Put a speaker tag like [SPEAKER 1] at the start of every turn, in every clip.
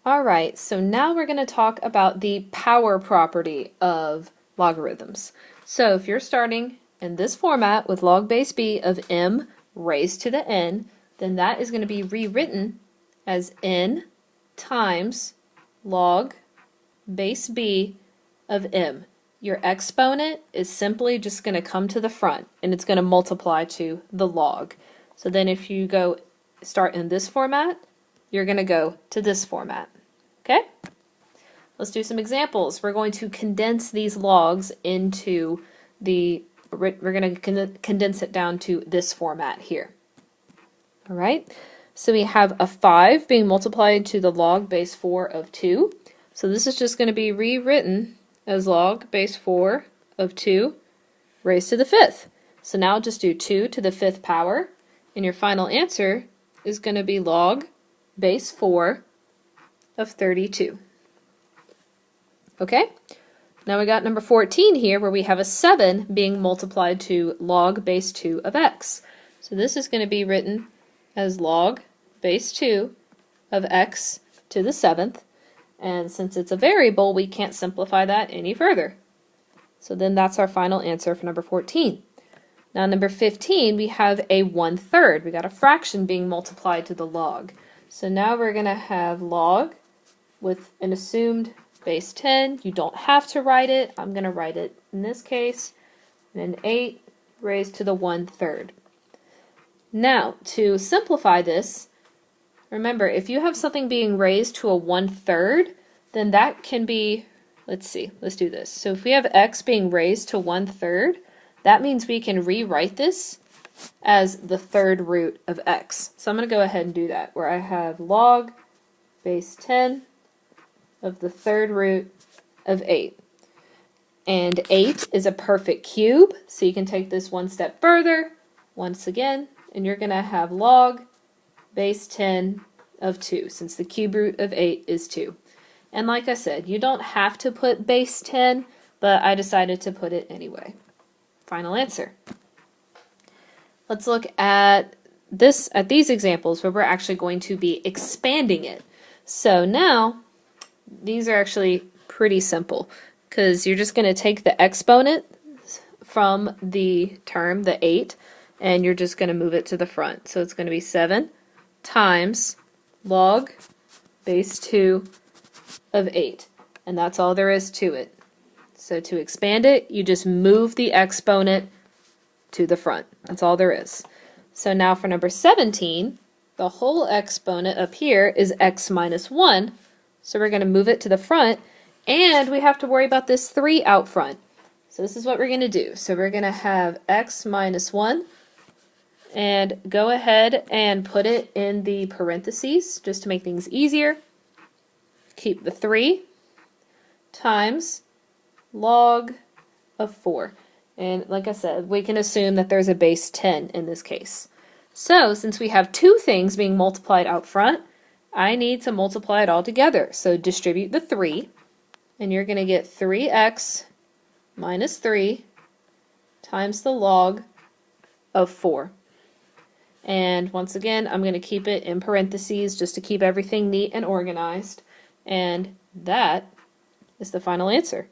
[SPEAKER 1] Alright, so now we're going to talk about the power property of logarithms. So if you're starting in this format with log base b of m raised to the n, then that is going to be rewritten as n times log base b of m. Your exponent is simply just going to come to the front and it's going to multiply to the log. So then if you go start in this format, you're going to go to this format. Okay? Let's do some examples. We're going to condense these logs into we're going to condense it down to this format here. Alright? So we have a 5 being multiplied to the log base 4 of 2. So this is just going to be rewritten as log base 4 of 2 raised to the 5th. So now just do 2 to the 5th power, and your final answer is going to be log base 4 of 32. Okay? Now we got number 14 here where we have a 7 being multiplied to log base 2 of x. So this is going to be written as log base 2 of x to the 7th. And since it's a variable, we can't simplify that any further. So then that's our final answer for number 14. Now number 15, we have a 1/3. We got a fraction being multiplied to the log. So now we're going to have log with an assumed base 10. You don't have to write it. I'm going to write it in this case. And then 8 raised to the 1/3. Now, to simplify this, remember, if you have something being raised to a 1/3, then that can be, let's do this. So if we have x being raised to 1/3, that means we can rewrite this as the third root of x. So I'm going to go ahead and do that, where I have log base 10 of the third root of 8. And 8 is a perfect cube, so you can take this one step further, once again, and you're going to have log base 10 of 2, since the cube root of 8 is 2. And like I said, you don't have to put base 10, but I decided to put it anyway. Final answer. Let's look at these examples where we're actually going to be expanding it. So now, these are actually pretty simple, because you're just going to take the exponent from the term, the 8, and you're just going to move it to the front. So it's going to be 7 times log base 2 of 8. And that's all there is to it. So to expand it, you just move the exponent to the front. That's all there is. So now for number 17, the whole exponent up here is x minus 1. So we're going to move it to the front, and we have to worry about this 3 out front. So this is what we're going to do. So we're going to have x minus 1, and go ahead and put it in the parentheses just to make things easier. Keep the 3 times log of 4. And like I said, we can assume that there's a base 10 in this case. So since we have two things being multiplied out front, I need to multiply it all together. So distribute the 3, and you're going to get 3x minus 3 times the log of 4. And once again, I'm going to keep it in parentheses just to keep everything neat and organized. And that is the final answer.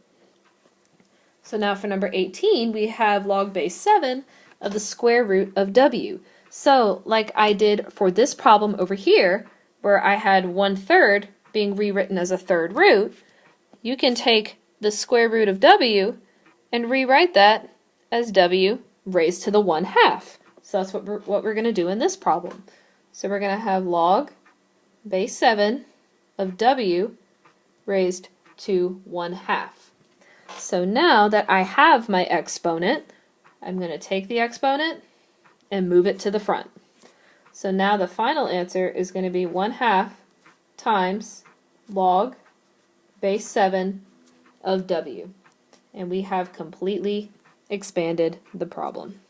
[SPEAKER 1] So now for number 18, we have log base 7 of the square root of w. So like I did for this problem over here, where I had 1/3 being rewritten as a third root, you can take the square root of w and rewrite that as w raised to the 1/2. So that's what we're going to do in this problem. So we're going to have log base 7 of w raised to 1/2. So now that I have my exponent, I'm going to take the exponent and move it to the front. So now the final answer is going to be 1/2 times log base 7 of w. And we have completely expanded the problem.